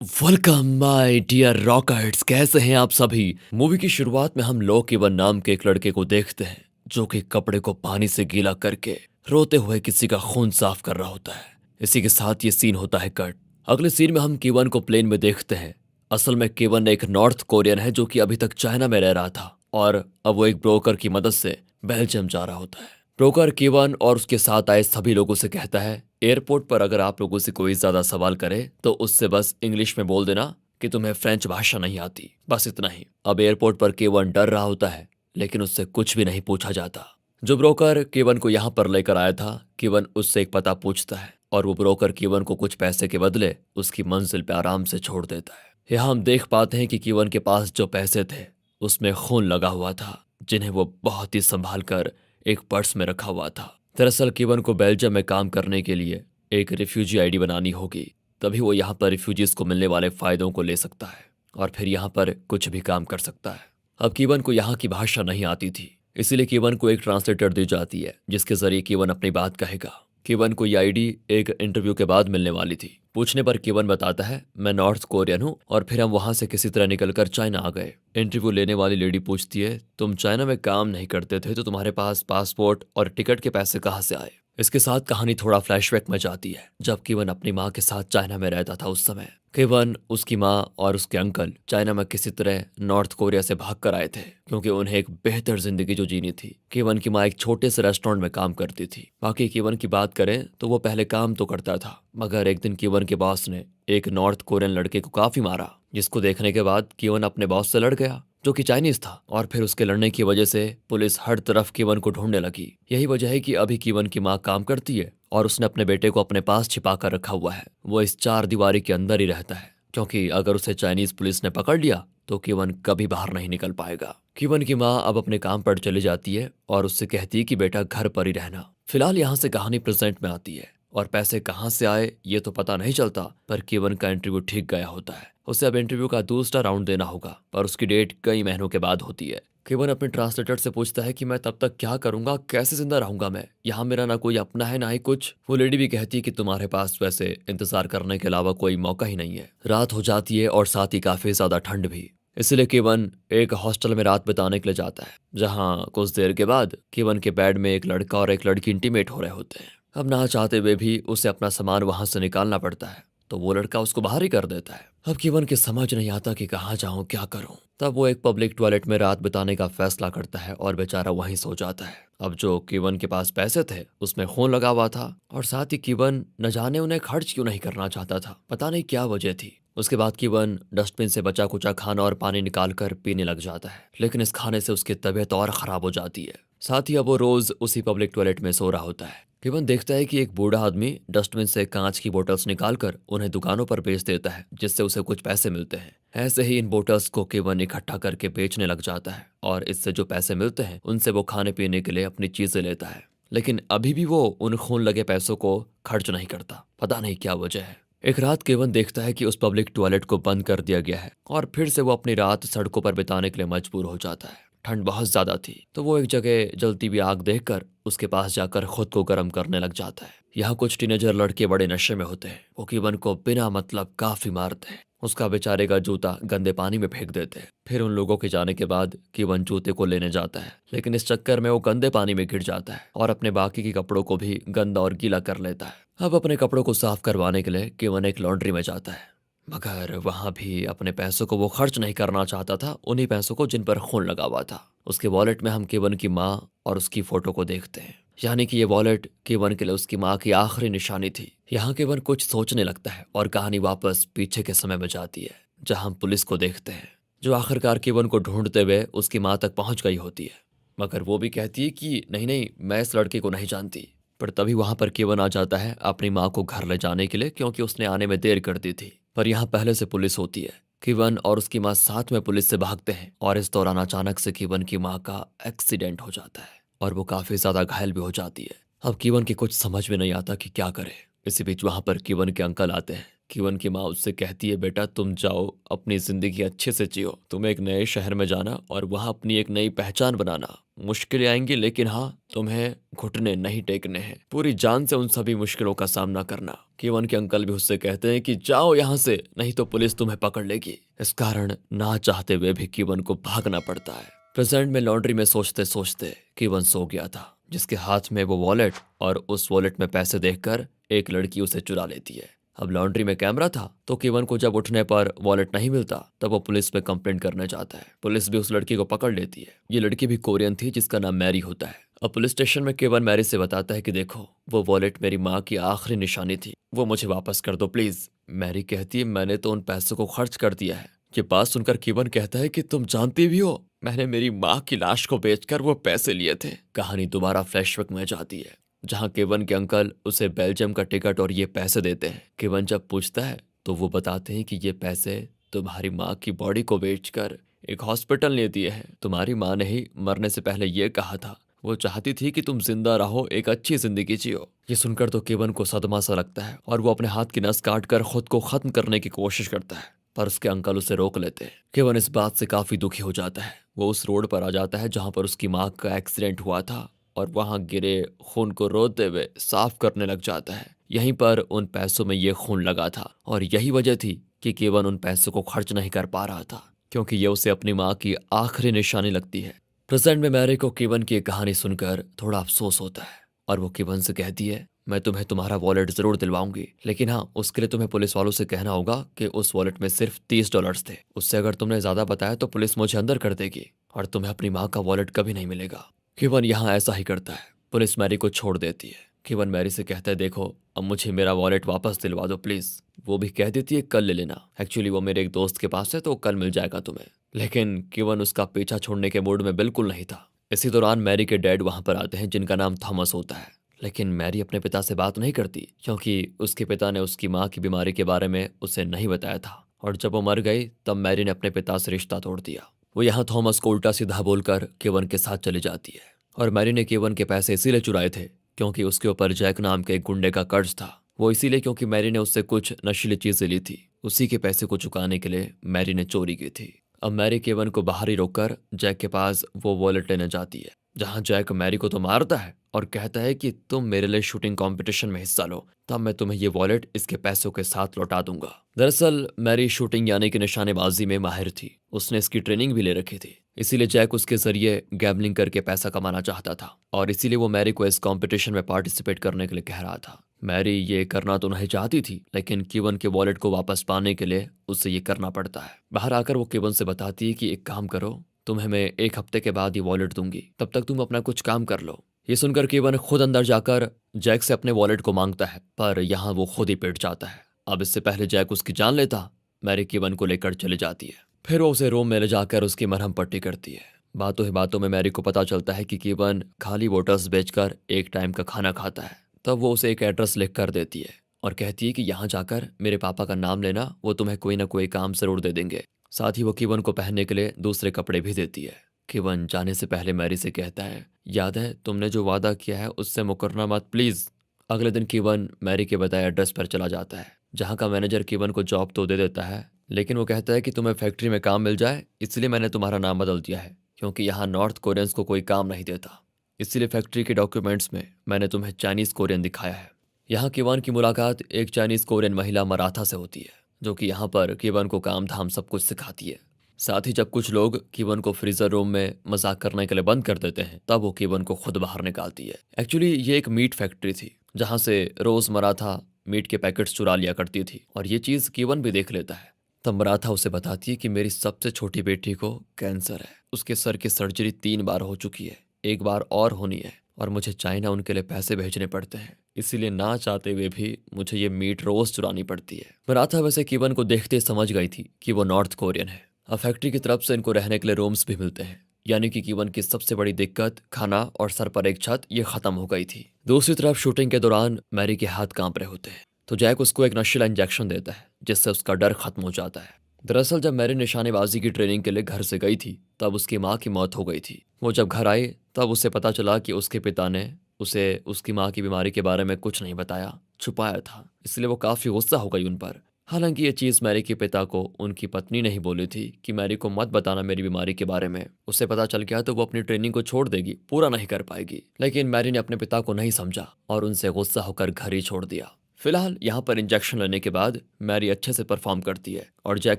Welcome my dear रॉकर्ट्स, कैसे हैं आप सभी। मूवी की शुरुआत में हम लोकीवन नाम के एक लड़के को देखते हैं जो कि कपड़े को पानी से गीला करके रोते हुए किसी का खून साफ कर रहा होता है। इसी के साथ ये सीन होता है कट। अगले सीन में हम केवन को प्लेन में देखते हैं। असल में केवन एक नॉर्थ कोरियन है जो कि अभी तक चाइना में रह रहा था और अब वो एक ब्रोकर की मदद से बेल्जियम जा रहा होता है। ब्रोकर केवन और उसके साथ आए सभी लोगों से कहता है, एयरपोर्ट पर अगर आप लोगों से कोई ज्यादा सवाल करे तो उससे बस इंग्लिश में बोल देना कि तुम्हें फ्रेंच भाषा नहीं आती, बस इतना ही। अब एयरपोर्ट पर केवन डर रहा होता है लेकिन उससे कुछ भी नहीं पूछा जाता। जो ब्रोकर केवन को यहाँ पर लेकर आया था, केवन उससे एक पता पूछता है और वो ब्रोकर केवन को कुछ पैसे के बदले उसकी मंजिल पे आराम से छोड़ देता है। यहाँ हम देख पाते हैं कि केवन के पास जो पैसे थे उसमें खून लगा हुआ था, जिन्हें वो बहुत ही संभाल कर एक पर्स में रखा हुआ था। दरअसल केवन को बेल्जियम में काम करने के लिए एक रिफ्यूजी आईडी बनानी होगी, तभी वो यहाँ पर रिफ्यूजीज को मिलने वाले फायदों को ले सकता है और फिर यहाँ पर कुछ भी काम कर सकता है। अब केवन को यहाँ की भाषा नहीं आती थी, इसीलिए केवन को एक ट्रांसलेटर दी जाती है जिसके जरिए केवन अपनी बात कहेगा। केवन को ये आईडी एक इंटरव्यू के बाद मिलने वाली थी। पूछने पर केवन बताता है, मैं नॉर्थ कोरियन हूँ और फिर हम वहां से किसी तरह निकलकर चाइना आ गए। इंटरव्यू लेने वाली लेडी पूछती है, तुम चाइना में काम नहीं करते थे तो तुम्हारे पास पासपोर्ट और टिकट के पैसे कहाँ से आए। इसके साथ कहानी थोड़ा फ्लैशबैक में जाती है जब केवन अपनी माँ के साथ चाइना में रहता था। उस समय केवन, उसकी माँ और उसके अंकल चाइना में किसी तरह नॉर्थ कोरिया से भाग कर आए थे क्योंकि उन्हें एक बेहतर जिंदगी जो जीनी थी। केवन की माँ एक छोटे से रेस्टोरेंट में काम करती थी। बाकी केवन की बात करें तो वो पहले काम तो करता था, मगर एक दिन केवन के बॉस ने एक नॉर्थ कोरियन लड़के को काफी मारा, जिसको देखने के बाद केवन अपने बॉस से लड़ गया जो कि चाइनीज था और फिर उसके लड़ने की वजह से पुलिस हर तरफ केवन को ढूंढने लगी। यही वजह है कि अभी केवन की माँ काम करती है और उसने अपने बेटे को अपने पास छिपा कर रखा हुआ है। वो इस चार दीवारी के अंदर ही रहता है क्योंकि अगर उसे चाइनीज पुलिस ने पकड़ लिया तो केवन कभी बाहर नहीं निकल पाएगा। केवन की माँ अब अपने काम पर चली जाती है और उससे कहती है कि बेटा घर पर ही रहना। फिलहाल यहाँ से कहानी प्रेजेंट में आती है और पैसे कहाँ से आए ये तो पता नहीं चलता, पर केवन का इंटरव्यू ठीक गया होता है। उसे अब इंटरव्यू का दूसरा राउंड देना होगा पर उसकी डेट कई महीनों के बाद होती है। केवन अपने ट्रांसलेटर से पूछता है कि मैं तब तक क्या करूंगा, कैसे जिंदा रहूंगा मैं, यहाँ मेरा ना कोई अपना है ना ही कुछ। वो लेडी भी कहती है कि तुम्हारे पास वैसे इंतजार करने के अलावा कोई मौका ही नहीं है। रात हो जाती है और साथ ही काफी ज्यादा ठंड भी, इसलिए केवन एक हॉस्टल में रात बिताने के लिए जाता है जहाँ कुछ देर के बाद केवन के बेड में एक लड़का और एक लड़की इंटीमेट हो रहे होते हैं। अब ना चाहते हुए भी उसे अपना सामान वहां से निकालना पड़ता है तो वो लड़का उसको बाहर ही कर देता है। अब केवन की समझ नहीं आता कि कहाँ जाऊं, क्या करूं। तब वो एक पब्लिक टॉयलेट में रात बिताने का फैसला करता है और बेचारा वहीं सो जाता है। अब जो केवन के पास पैसे थे उसमें खून लगा हुआ था और साथ ही केवन न जाने उन्हें खर्च क्यों नहीं करना चाहता था, पता नहीं क्या वजह थी। उसके बाद केवन डस्टबिन से बचा कुचा खाना और पानी निकाल कर पीने लग जाता है, लेकिन इस खाने से उसकी तबीयत और खराब हो जाती है। साथ ही अब वो रोज उसी पब्लिक टॉयलेट में सो रहा होता है। केवन देखता है कि एक बूढ़ा आदमी डस्टबिन से कांच की बोतल्स निकालकर उन्हें दुकानों पर बेच देता है जिससे उसे कुछ पैसे मिलते हैं। ऐसे ही इन बोतल्स को केवन इकट्ठा करके बेचने लग जाता है और इससे जो पैसे मिलते हैं उनसे वो खाने पीने के लिए अपनी चीजें लेता है। लेकिन अभी भी वो उन खून लगे पैसों को खर्च नहीं करता, पता नहीं क्या वजह है। एक रात केवन देखता है कि उस पब्लिक टॉयलेट को बंद कर दिया गया है और फिर से वो अपनी रात सड़कों पर बिताने के लिए मजबूर हो जाता है। ठंड बहुत ज्यादा थी तो वो एक जगह जलती हुई आग देखकर उसके पास जाकर खुद को गर्म करने लग जाता है। यहाँ कुछ टीनेजर लड़के बड़े नशे में होते हैं। वो केवन को बिना मतलब काफी मारते हैं। उसका बेचारे का जूता गंदे पानी में फेंक देते हैं। फिर उन लोगों के जाने के बाद केवन जूते को लेने जाता है, लेकिन इस चक्कर में वो गंदे पानी में गिर जाता है और अपने बाकी के कपड़ों को भी गंदा और गीला कर लेता है। अब अपने कपड़ों को साफ करवाने के लिए केवन एक लॉन्ड्री में जाता है, मगर वहां भी अपने पैसों को वो खर्च नहीं करना चाहता था, उन्हीं पैसों को जिन पर खून लगा हुआ था। उसके वॉलेट में हम केवन की माँ और उसकी फोटो को देखते हैं, यानी कि ये वॉलेट केवन के लिए उसकी माँ की आखिरी निशानी थी। यहाँ केवन कुछ सोचने लगता है और कहानी वापस पीछे के समय में जाती है जहाँ हम पुलिस को देखते हैं जो आखिरकार केवन को ढूंढते हुए उसकी माँ तक पहुंच गई होती है, मगर वो भी कहती है कि नहीं नहीं, मैं इस लड़के को नहीं जानती। पर तभी वहां पर केवन आ जाता है अपनी माँ को घर ले जाने के लिए क्योंकि उसने आने में देर कर दी थी। पर यहाँ पहले से पुलिस होती है। केवन और उसकी माँ साथ में पुलिस से भागते हैं और इस दौरान अचानक से केवन की माँ का एक्सीडेंट हो जाता है और वो काफी ज्यादा घायल भी हो जाती है। अब केवन की कुछ समझ में नहीं आता कि क्या करे। इसी बीच वहां पर केवन के अंकल आते हैं। केवन की माँ उससे कहती है, बेटा तुम जाओ, अपनी जिंदगी अच्छे से जियो, तुम एक नए शहर में जाना और वहां अपनी एक नई पहचान बनाना। मुश्किलें आएंगी, लेकिन हाँ, तुम्हें घुटने नहीं टेकने हैं। पूरी जान से उन सभी मुश्किलों का सामना करना। केवन के अंकल भी उससे कहते हैं कि जाओ यहाँ से, नहीं तो पुलिस तुम्हें पकड़ लेगी। इस कारण ना चाहते हुए भी केवन को भागना पड़ता है। प्रेजेंट में लॉन्ड्री में सोचते सोचते केवन सो गया था, जिसके हाथ में वो वॉलेट और उस वॉलेट में पैसे देखकर एक लड़की उसे चुरा लेती है। अब लॉन्ड्री में कैमरा था, तो केवन को जब उठने पर वॉलेट नहीं मिलता तब वो पुलिस में कंप्लेंट करने जाता है। पुलिस भी उस लड़की को पकड़ लेती है। ये लड़की भी कोरियन थी, जिसका नाम मैरी होता है। अब पुलिस स्टेशन में केवन मैरी से बताता है कि देखो, वो वॉलेट मेरी माँ की आखिरी निशानी थी, वो मुझे वापस कर दो प्लीज। मैरी कहती है मैंने तो उन पैसों को खर्च कर दिया है। ये बात सुनकर केवन कहता है कि तुम जानती भी हो, मैंने मेरी माँ की लाश को बेचकर वो पैसे लिए थे। कहानी दोबारा फ्लैशबैक में जाती है, जहाँ केवन के अंकल उसे बेल्जियम का टिकट और ये पैसे देते हैं। केवन जब पूछता है तो वो बताते हैं कि ये पैसे तुम्हारी माँ की बॉडी को बेचकर एक हॉस्पिटल ने दिए हैं। तुम्हारी माँ ने ही मरने से पहले ये कहा था, वो चाहती थी कि तुम जिंदा रहो, एक अच्छी जिंदगी जियो। ये सुनकर तो केवन को सदमा सा लगता है और वो अपने हाथ की नस काट कर खुद को खत्म करने की कोशिश करता है, पर उसके अंकल उसे रोक लेते हैं। केवन इस बात से काफी दुखी हो जाता है। वो उस रोड पर आ जाता है जहाँ पर उसकी माँ का एक्सीडेंट हुआ था और वहां गिरे खून को रोते हुए साफ करने लग जाता है। यहीं पर उन पैसों में ये खून लगा था और यही वजह थी कि केवन उन पैसों को खर्च नहीं कर पा रहा था, क्योंकि ये उसे अपनी माँ की आखिरी निशानी लगती है। प्रेजेंट में मैरी को केवन की कहानी सुनकर थोड़ा अफसोस होता है और वो केवन से कहती है मैं तुम्हें तुम्हारा वॉलेट जरूर दिलवाऊंगी, लेकिन हाँ, उसके लिए तुम्हें पुलिस वालों से कहना होगा कि उस वॉलेट में सिर्फ $30 थे। उससे अगर तुमने ज्यादा बताया तो पुलिस मुझे अंदर कर देगी और तुम्हें अपनी माँ का वॉलेट कभी नहीं मिलेगा। केवन यहाँ ऐसा ही करता है। पुलिस मैरी को छोड़ देती है। केवन मैरी से कहता है देखो, अब मुझे मेरा वॉलेट वापस दिलवा दो प्लीज। वो भी कह देती है कल ले लेना, एक्चुअली वो मेरे एक दोस्त के पास है तो कल मिल जाएगा तुम्हें। लेकिन केवन उसका पीछा छोड़ने के मूड में बिल्कुल नहीं था। इसी दौरान मैरी के डैड वहां पर आते हैं, जिनका नाम थॉमस होता है। लेकिन मैरी अपने पिता से बात नहीं करती, क्योंकि उसके पिता ने उसकी माँ की बीमारी के बारे में उसे नहीं बताया था और जब वो मर गई तब मैरी ने अपने पिता से रिश्ता तोड़ दिया। वो यहाँ थॉमस को उल्टा सीधा बोलकर केवन के साथ चली जाती है और मैरी ने केवन के पैसे इसीलिए चुराए थे क्योंकि उसके ऊपर जैक नाम के एक गुंडे का कर्ज था। वो इसीलिए क्योंकि मैरी ने उससे कुछ नशीली चीजें ली थी। उसी के पैसे को चुकाने के लिए मैरी ने चोरी की थी। अब मैरी केवन को बाहर ही रोककर जैक के पास वो वॉलेट लेने जाती है, जहां जैक मैरी को तो मारता है और कहता है कि तुम मेरे लिए शूटिंग कंपटीशन में हिस्सा लो, तब मैं तुम्हें ये वॉलेट इसके पैसों के साथ लौटा दूंगा। दरअसल मैरी शूटिंग यानी कि निशानेबाजी में माहिर थी। उसने इसकी ट्रेनिंग भी ले रखी थी, इसीलिए जैक उसके जरिए गैम्बलिंग करके पैसा कमाना चाहता था और इसीलिए वो मैरी को इस कंपटीशन में पार्टिसिपेट करने के लिए कह रहा था। मैरी ये करना तो नहीं चाहती थी, लेकिन केवन के वॉलेट को वापस पाने के लिए उसे ये करना पड़ता है। बाहर आकर वो केवन से बताती है कि एक काम करो, तुम्हें मैं 1 हफ्ते के बाद ये वॉलेट दूंगी, तब तक तुम अपना कुछ काम कर लो। ये सुनकर केवन खुद अंदर जाकर जैक से अपने वॉलेट को मांगता है, पर यहाँ वो खुद ही पिट जाता है। अब इससे पहले जैक उसकी जान लेता, मैरी केवन को लेकर चली जाती है। फिर वो उसे रूम में ले जाकर उसकी मरहम पट्टी करती है। बातों ही बातों में मैरी को पता चलता है कि केवन खाली वोटर्स बेचकर एक टाइम का खाना खाता है। तब वो उसे एक एड्रेस लिख कर देती है और कहती है कि यहाँ जाकर मेरे पापा का नाम लेना, वो तुम्हें कोई ना कोई काम जरूर दे देंगे। साथ ही वो केवन को पहनने के लिए दूसरे कपड़े भी देती है। केवन जाने से पहले मैरी से कहता है याद है तुमने जो वादा किया है उससे मुकरना मत प्लीज। अगले दिन केवन मैरी के बताए एड्रेस पर चला जाता है, जहाँ का मैनेजर केवन को जॉब तो दे देता है, लेकिन वो कहता है कि तुम्हें फैक्ट्री में काम मिल जाए, इसलिए मैंने तुम्हारा नाम बदल दिया है, क्योंकि यहाँ नॉर्थ कोरियंस को कोई काम नहीं देता। इसीलिए फैक्ट्री के डॉक्यूमेंट्स में मैंने तुम्हें चाइनीज कोरियन दिखाया है। यहाँ केवन की मुलाकात एक चाइनीज कोरियन महिला मराठा से होती है, जो कि यहाँ पर केवन को काम धाम सब कुछ सिखाती है। साथ ही जब कुछ लोग केवन को फ्रीजर रूम में मजाक करने के लिए बंद कर देते हैं, तब वो केवन को खुद बाहर निकालती है। एक्चुअली ये एक मीट फैक्ट्री थी, जहाँ से रोज मराठा मीट के पैकेट्स चुरा लिया करती थी और ये चीज केवन भी देख लेता है। तब मराठा उसे बताती है कि मेरी सबसे छोटी बेटी को कैंसर है, उसके सर की सर्जरी 3 बार हो चुकी है, 1 बार और होनी है और मुझे चाइना उनके लिए पैसे भेजने पड़ते हैं, इसीलिए ना चाहते हुए भी मुझे ये मीट रोज चुरानी पड़ती है। मराठा वैसे केवन को देखते समझ गई थी कि वो नॉर्थ कोरियन है। अब फैक्ट्री की तरफ से इनको रहने के लिए रूम्स भी मिलते हैं, यानी कि केवन की सबसे बड़ी दिक्कत खाना और सर पर एक छत ये खत्म हो गई थी। दूसरी तरफ शूटिंग के दौरान मैरी के हाथ कांप रहे होते हैं, तो जैक उसको एक नशीला इंजेक्शन देता है, जिससे उसका डर खत्म हो जाता है। दरअसल जब मैरी निशानेबाजी की ट्रेनिंग के लिए घर से गई थी, तब उसकी माँ की मौत हो गई थी। वो जब घर आई तब उसे पता चला कि उसके पिता ने उसे उसकी माँ की बीमारी के बारे में कुछ नहीं बताया, छुपाया था, इसलिए वो काफी गुस्सा हो गई उन पर। हालांकि ये चीज़ मैरी के पिता को उनकी पत्नी ने ही बोली थी कि मैरी को मत बताना मेरी बीमारी के बारे में, उसे पता चल गया तो वो अपनी ट्रेनिंग को छोड़ देगी, पूरा नहीं कर पाएगी। लेकिन मैरी ने अपने पिता को नहीं समझा और उनसे गुस्सा होकर घर ही छोड़ दिया। फिलहाल यहाँ पर इंजेक्शन लेने के बाद मैरी अच्छे से परफॉर्म करती है और जैक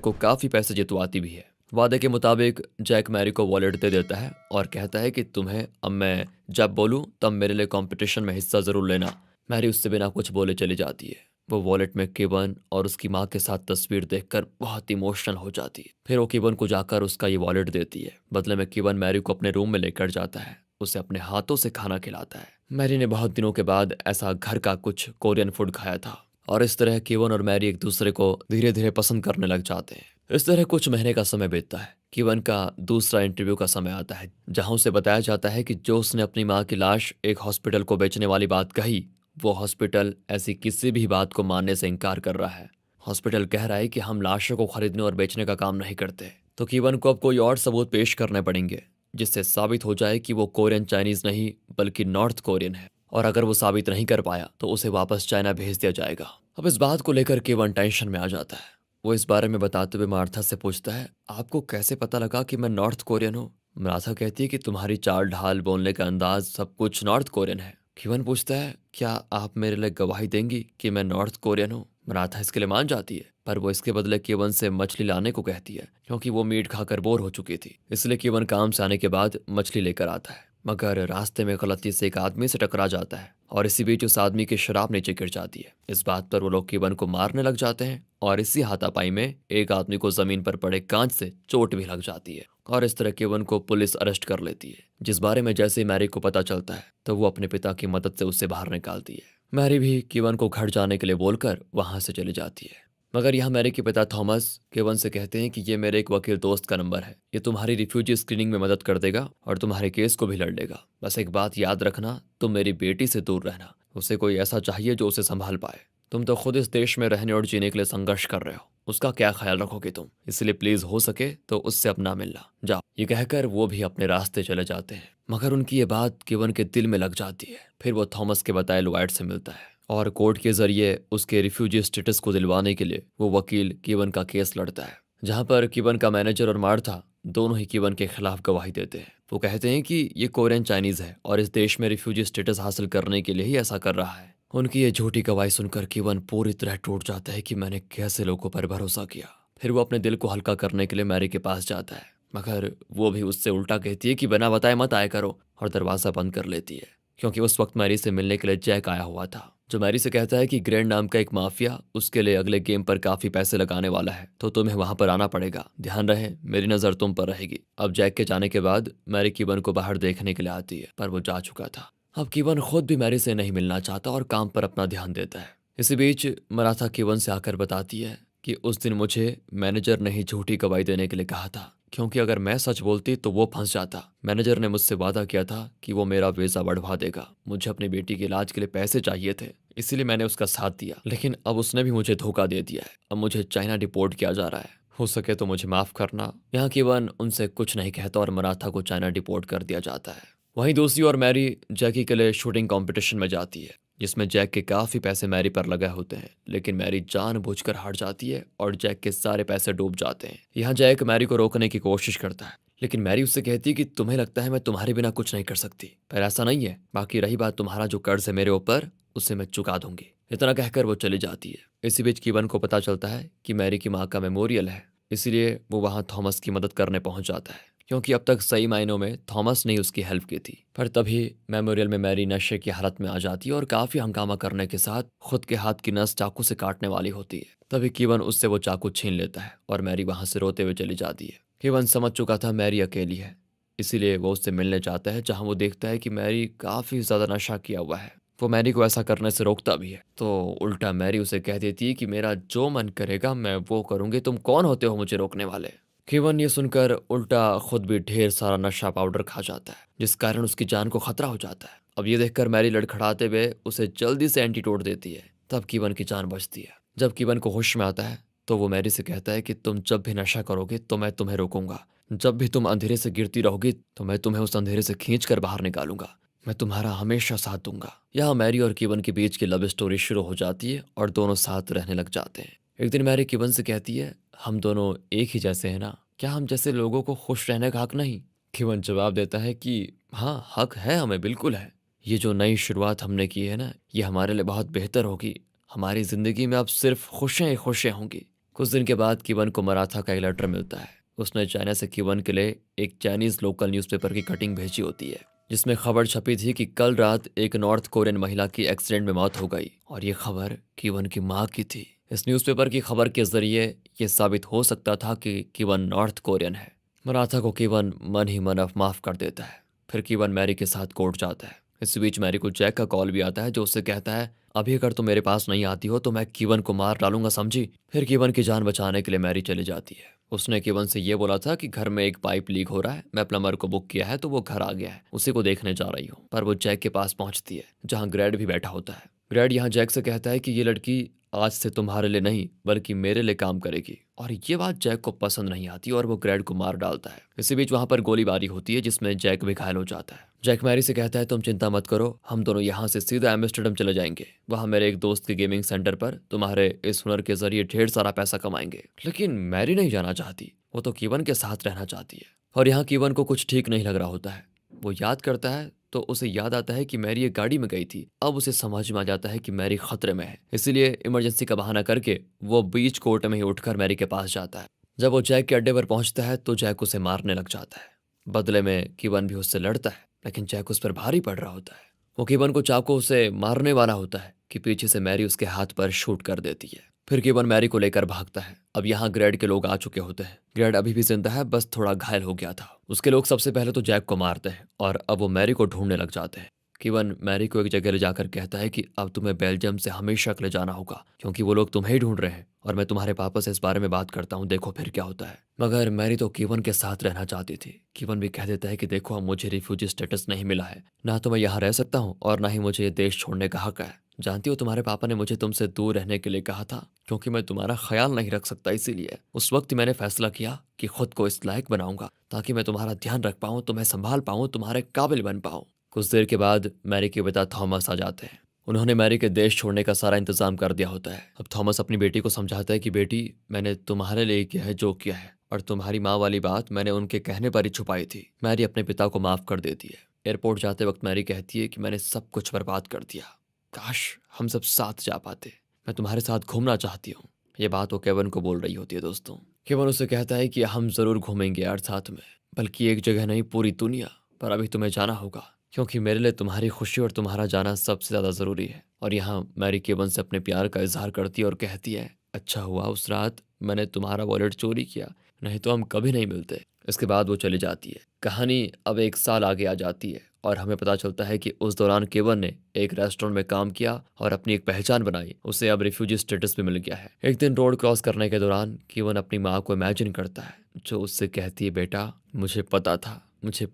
को काफ़ी पैसे जितवाती भी है। वादे के मुताबिक जैक मैरी को वॉलेट दे देता है और कहता है कि तुम्हें अब मैं जब बोलूं तब मेरे लिए कंपटीशन में हिस्सा ज़रूर लेना। मैरी उससे बिना कुछ बोले चली जाती है। वो वॉलेट में केवन और उसकी माँ के साथ तस्वीर देखकर बहुत इमोशनल हो जाती है। फिर वो केवन को जाकर उसका ये वॉलेट देती है। बदले में केवन मैरी को अपने रूम में लेकर जाता है, उसे अपने हाथों से खाना खिलाता है। मैरी ने बहुत दिनों के बाद ऐसा घर का कुछ कोरियन फूड खाया था और इस तरह केवन और मैरी एक दूसरे को धीरे धीरे पसंद करने लग जाते हैं। इस तरह कुछ महीने का समय बीतता है। केवन का दूसरा इंटरव्यू का समय आता है, जहां उसे बताया जाता है कि जो उसने अपनी माँ की लाश एक हॉस्पिटल को बेचने वाली बात कही, वो हॉस्पिटल ऐसी किसी भी बात को मानने से इनकार कर रहा है। हॉस्पिटल कह रहा है कि हम लाशों को खरीदने और बेचने का काम नहीं करते। तो केवन को अब कोई और सबूत पेश करने पड़ेंगे जिससे साबित हो जाए कि वो कोरियन चाइनीज नहीं बल्कि नॉर्थ कोरियन है। और अगर वो साबित नहीं कर पाया तो उसे वापस चाइना भेज दिया जाएगा। अब इस बात को लेकर केवन टेंशन में आ जाता है। वो इस बारे में बताते हुए मार्था से पूछता है, आपको कैसे पता लगा कि मैं नॉर्थ कोरियन हूँ? मार्था कहती है कि तुम्हारी चाल ढाल, बोलने का अंदाज, सब कुछ नॉर्थ कोरियन है। केवन पूछता है, क्या आप मेरे लिए गवाही देंगी कि मैं नॉर्थ कोरियन हूँ? मार्था इसके लिए मान जाती है, पर वो इसके बदले केवन से मछली लाने को कहती है क्योंकि वो मीट खाकर बोर हो चुकी थी। इसलिए केवन काम से आने के बाद मछली लेकर आता है, मगर रास्ते में गलती से एक आदमी से टकरा जाता है और इसी बीच उस आदमी की शराब नीचे गिर जाती है। इस बात पर वो लोग केवन को मारने लग जाते हैं और इसी हाथापाई में एक आदमी को जमीन पर पड़े कांच से चोट भी लग जाती है और इस तरह केवन को पुलिस अरेस्ट कर लेती है, जिस बारे में जैसे ही मैरी को पता चलता है तो वो अपने पिता की मदद से उसे बाहर निकालती है। मैरी भी केवन को घर जाने के लिए बोलकर वहां से चली जाती है। मगर यहाँ मैरी के पिता थॉमस केवन से कहते हैं कि ये मेरे एक वकील दोस्त का नंबर है, ये तुम्हारी रिफ्यूजी स्क्रीनिंग में मदद कर देगा और तुम्हारे केस को भी लड़ लेगा। बस एक बात याद रखना, तुम मेरी बेटी से दूर रहना। उसे कोई ऐसा चाहिए जो उसे संभाल पाए। तुम तो खुद इस देश में रहने और जीने के लिए संघर्ष कर रहे हो, उसका क्या ख्याल रखोगे तुम? इसलिए प्लीज हो सके तो उससे अब ना मिलना, जाओ। ये कहकर वो भी अपने रास्ते चले जाते हैं। मगर उनकी ये बात केवन के दिल में लग जाती है। फिर वो थॉमस के बताए लॉयड से मिलता है और कोर्ट के जरिए उसके रिफ्यूजी स्टेटस को दिलवाने के लिए वो वकील केवन का केस लड़ता है, जहां पर केवन का मैनेजर और मार्था दोनों ही केवन के खिलाफ गवाही देते हैं। वो कहते हैं कि ये कोरियन चाइनीज है और इस देश में रिफ्यूजी स्टेटस हासिल करने के लिए ही ऐसा कर रहा है। उनकी ये झूठी गवाही सुनकर केवन पूरी तरह टूट जाता है कि मैंने कैसे लोगों पर भरोसा किया। फिर वो अपने दिल को हल्का करने के लिए मैरी के पास जाता है, मगर वो भी उससे उल्टा कहती है कि बिना बताए मत आया करो और दरवाजा बंद कर लेती है, क्योंकि उस वक्त मैरी से मिलने के लिए जैक आया हुआ था, जो मैरी से कहता है कि ग्रैंड नाम का एक माफिया उसके लिए अगले गेम पर काफी पैसे लगाने वाला है, तो तुम्हें वहां पर आना पड़ेगा। ध्यान रहे मेरी नजर तुम पर रहेगी। अब जैक के जाने के बाद मैरी केवन को बाहर देखने के लिए आती है, पर वो जा चुका था। अब केवन खुद भी मैरी से नहीं मिलना चाहता और काम पर अपना ध्यान देता है। इसी बीच मराठा केवन से आकर बताती है कि उस दिन मुझे मैनेजर ने ही झूठी गवाही देने के लिए कहा था, क्योंकि अगर मैं सच बोलती तो वो फंस जाता। मैनेजर ने मुझसे वादा किया था कि वो मेरा वीजा बढ़वा देगा। मुझे अपनी बेटी के इलाज के लिए पैसे चाहिए थे, इसीलिए मैंने उसका साथ दिया, लेकिन अब उसने भी मुझे धोखा दे दिया है। अब मुझे चाइना डिपोर्ट किया जा रहा है, हो सके तो मुझे माफ करना। यहाँ केवन उनसे कुछ नहीं कहता और मराठा को चाइना डिपोर्ट कर दिया जाता है। वहीं दूसरी ओर मैरी जैकी के लिए शूटिंग कंपटीशन में जाती है, जिसमें जैक के काफी पैसे मैरी पर लगे होते हैं, लेकिन मैरी जानबूझकर हार जाती है और जैक के सारे पैसे डूब जाते हैं। यहाँ जैक मैरी को रोकने की कोशिश करता है, लेकिन मैरी उससे कहती है कि तुम्हें लगता है मैं तुम्हारे बिना कुछ नहीं कर सकती, पर ऐसा नहीं है। बाकी रही बात तुम्हारा जो कर्ज है मेरे ऊपर, उसे मैं चुका दूंगी। इतना कहकर वो चली जाती है। इसी बीच कीवन को पता चलता है कि मैरी की माँ का मेमोरियल है, इसलिए वो वहाँ थॉमस की मदद करने पहुंच जाता है, क्योंकि अब तक सही मायनों में थॉमस ने उसकी हेल्प की थी। पर तभी मेमोरियल में मैरी नशे की हालत में आ जाती है और काफी हंगामा करने के साथ खुद के हाथ की नस चाकू से काटने वाली होती है। तभी कीवन उससे वो चाकू छीन लेता है और मैरी वहां से रोते हुए चली जाती है। कीवन समझ चुका था मैरी अकेली है, इसीलिए वो उससे मिलने चाहता है, जहां वो देखता है कि मैरी काफी ज्यादा नशा किया हुआ है। वो मैरी को ऐसा करने से रोकता भी है, तो उल्टा मैरी उसे कह देती है कि मेरा जो मन करेगा मैं वो करूंगी, तुम कौन होते हो मुझे रोकने वाले। केवन ये सुनकर उल्टा खुद भी ढेर सारा नशा पाउडर खा जाता है, जिस कारण उसकी जान को खतरा हो जाता है। अब ये देखकर मैरी लड़खड़ाते हुए उसे जल्दी से एंटीडोट देती है, तब केवन की जान बचती है। जब केवन को होश में आता है तो वो मैरी से कहता है कि तुम जब भी नशा करोगे तो मैं तुम्हें रोकूंगा, जब भी तुम अंधेरे से गिरती रहोगी तो मैं तुम्हें उस अंधेरे से खींच कर बाहर निकालूंगा, मैं तुम्हारा हमेशा साथ दूंगा। यहाँ मैरी और केवन के बीच की लव स्टोरी शुरू हो जाती है और दोनों साथ रहने लग जाते हैं। एक दिन मैरी कीवन से कहती है, हम दोनों एक ही जैसे हैं ना, क्या हम जैसे लोगों को खुश रहने का हक नहीं? कीवन जवाब देता है कि हाँ, हक है, हमें बिल्कुल है। ये जो नई शुरुआत हमने की है ना, ये हमारे लिए बहुत बेहतर होगी। हमारी जिंदगी में अब सिर्फ खुशियां ही खुशियां होंगी। कुछ दिन के बाद कीवन को मराठा का एक लेटर मिलता है। उसने चाइना से कीवन के लिए एक चाइनीज लोकल न्यूज़पेपर की कटिंग भेजी होती है, जिसमें खबर छपी थी कि कल रात एक नॉर्थ कोरियन महिला की एक्सीडेंट में मौत हो गई, और ये खबर कीवन की माँ की थी। इस न्यूज़पेपर की खबर के जरिए ये साबित हो सकता था कि कीवन नॉर्थ कोरियन है। मराठा को कीवन मन ही मन माफ कर देता है। फिर कीवन मैरी के साथ कोर्ट जाता है। इस बीच मैरी को जैक का कॉल भी आता है, जो उससे कहता है, अभी अगर तुम मेरे पास नहीं आती हो तो मैं कीवन को मार डालूंगा, समझी? फिर कीवन की जान बचाने के लिए मैरी चली जाती है। उसने कीवन से ये बोला था कि घर में एक पाइप लीक हो रहा है, मैं प्लम्बर को बुक किया है तो वो घर आ गया है, उसी को देखने जा रही हूँ। पर वो जैक के पास पहुंचती है, जहाँ ग्रैड भी बैठा होता है। ग्रैड यहाँ जैक से कहता है कि ये लड़की आज से तुम्हारे लिए नहीं बल्कि मेरे लिए काम करेगी, और ये बात जैक को पसंद नहीं आती और वो ग्रैड को मार डालता है। इसी बीच वहां पर गोलीबारी होती है, जिसमें जैक भी घायल हो जाता है। जैक मैरी से कहता है, तुम चिंता मत करो, हम दोनों यहाँ से सीधा एम्स्टर्डम चले जाएंगे। वहां मेरे एक दोस्त के गेमिंग सेंटर पर तुम्हारे इस हुनर के जरिए ढेर सारा पैसा कमाएंगे। लेकिन मैरी नहीं जाना चाहती, वो तो कीवन के साथ रहना चाहती है। और यहाँ कीवन को कुछ ठीक नहीं लग रहा होता है। वो याद करता है तो उसे याद आता है कि मैरी एक गाड़ी में गई थी। अब उसे समझ में आ जाता है कि मैरी खतरे में है, इसीलिए इमरजेंसी का बहाना करके वो बीच कोर्ट में ही उठकर मैरी के पास जाता है। जब वो जैक के अड्डे पर पहुंचता है तो जैक उसे मारने लग जाता है। बदले में कीवन भी उससे लड़ता है, लेकिन जैक उस पर भारी पड़ रहा होता है। वो कीवन को चाकू से मारने वाला होता है कि पीछे से मैरी उसके हाथ पर शूट कर देती है। फिर कीवन मैरी को लेकर भागता है। अब यहाँ ग्रैड के लोग आ चुके होते हैं। ग्रैड अभी भी जिंदा है, बस थोड़ा घायल हो गया था। उसके लोग सबसे पहले तो जैक को मारते हैं और अब वो मैरी को ढूंढने लग जाते हैं। कीवन मैरी को एक जगह ले जाकर कहता है कि अब तुम्हें बेल्जियम से हमेशा के लिए जाना होगा, क्योंकि वो लोग तुम्हें ही ढूंढ रहे हैं, और मैं तुम्हारे पापा से इस बारे में बात करता हूँ, देखो फिर क्या होता है। मगर मैरी तो कीवन के साथ रहना चाहती थी। कीवन भी कह देता है कि देखो, अब मुझे रिफ्यूजी स्टेटस नहीं मिला है, ना तो मैं यहाँ रह सकता हूँ और ना ही मुझे ये देश छोड़ने का हक है। जानती हो, तुम्हारे पापा ने मुझे तुमसे दूर रहने के लिए कहा था, क्योंकि मैं तुम्हारा ख्याल नहीं रख सकता। इसीलिए उस वक्त मैंने फैसला किया कि खुद को इस लायक बनाऊंगा ताकि मैं तुम्हारा ध्यान रख पाऊं, तुम्हें संभाल पाऊं, तुम्हारे काबिल बन पाऊं। कुछ देर के बाद मैरी के पिता थॉमस आ जाते हैं। उन्होंने मैरी के देश छोड़ने का सारा इंतजाम कर दिया होता है। अब थॉमस अपनी बेटी को समझाता है कि बेटी, मैंने तुम्हारे लिए किया है जो किया है, और तुम्हारी माँ वाली बात मैंने उनके कहने पर ही छुपाई थी। मैरी अपने पिता को माफ कर देती है। एयरपोर्ट जाते वक्त मैरी कहती है कि मैंने सब कुछ बर्बाद कर दिया, काश हम सब साथ जा पाते, मैं तुम्हारे साथ घूमना चाहती हूँ। ये बात वो केवन को बोल रही होती है दोस्तों। केवन उसे कहता है कि हम जरूर घूमेंगे यार साथ में, बल्कि एक जगह नहीं, पूरी दुनिया। पर अभी तुम्हें जाना होगा, क्योंकि मेरे लिए तुम्हारी खुशी और तुम्हारा जाना सबसे ज़्यादा ज़रूरी है। और यहाँ मैरी केवन से अपने प्यार का इजहार करती है और कहती है, अच्छा हुआ उस रात मैंने तुम्हारा वॉलेट चोरी किया, नहीं तो हम कभी नहीं मिलते। इसके बाद वो चली जाती है। कहानी अब 1 साल आगे आ जाती है और हमें पता चलता है कि उस दौरान केवन ने एक रेस्टोरेंट में काम किया और अपनी एक पहचान बनाई। उसे अब रिफ्यूजी स्टेटस भी मिल गया है। एक दिन रोड क्रॉस करने के दौरान केवन अपनी माँ को इमेजिन करता है, जो उससे कहती है, बेटा मुझे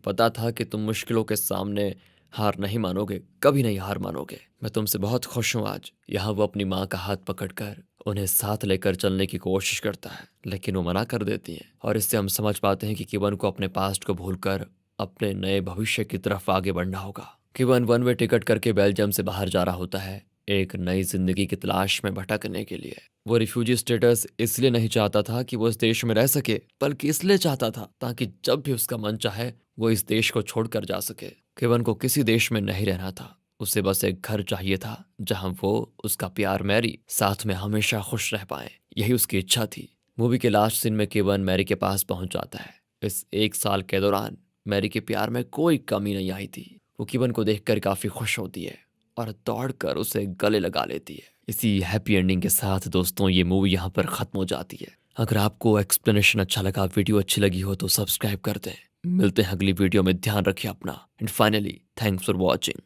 पता था कि तुम मुश्किलों के सामने हार नहीं मानोगे, कभी नहीं हार मानोगे। मैं तुमसे बहुत खुश हूँ आज। यहाँ वो अपनी माँ का हाथ पकड़कर उन्हें साथ लेकर चलने की कोशिश करता है, लेकिन वो मना कर देती है। और इससे हम समझ पाते हैं कि केवन को अपने पास्ट को भूलकर अपने नए भविष्य की तरफ आगे बढ़ना होगा। केवन वन वे टिकट करके बेल्जियम से बाहर जा रहा होता है, एक नई जिंदगी की तलाश में भटकने के लिए। वो रिफ्यूजी स्टेटस इसलिए नहीं चाहता था कि वो इस देश में रह सके, बल्कि इसलिए चाहता था ताकि जब भी उसका मन चाहे वो इस देश को छोड़कर जा सके। केवन को किसी देश में नहीं रहना था, उसे बस एक घर चाहिए था जहां वो, उसका प्यार मैरी साथ में हमेशा खुश रह पाए। यही उसकी इच्छा थी। मूवी के लास्ट सीन में केवन मैरी के पास पहुंच जाता है। इस 1 साल के दौरान मैरी के प्यार में कोई कमी नहीं आई थी। वो केवन को देखकर काफी खुश होती है और दौड़कर उसे गले लगा लेती है। इसी हैप्पी एंडिंग के साथ दोस्तों ये मूवी यहाँ पर खत्म हो जाती है। अगर आपको एक्सप्लेनेशन अच्छा लगा, वीडियो अच्छी लगी हो तो सब्सक्राइब कर दें। मिलते हैं अगली वीडियो में, ध्यान रखिए अपना, and finally thanks for watching.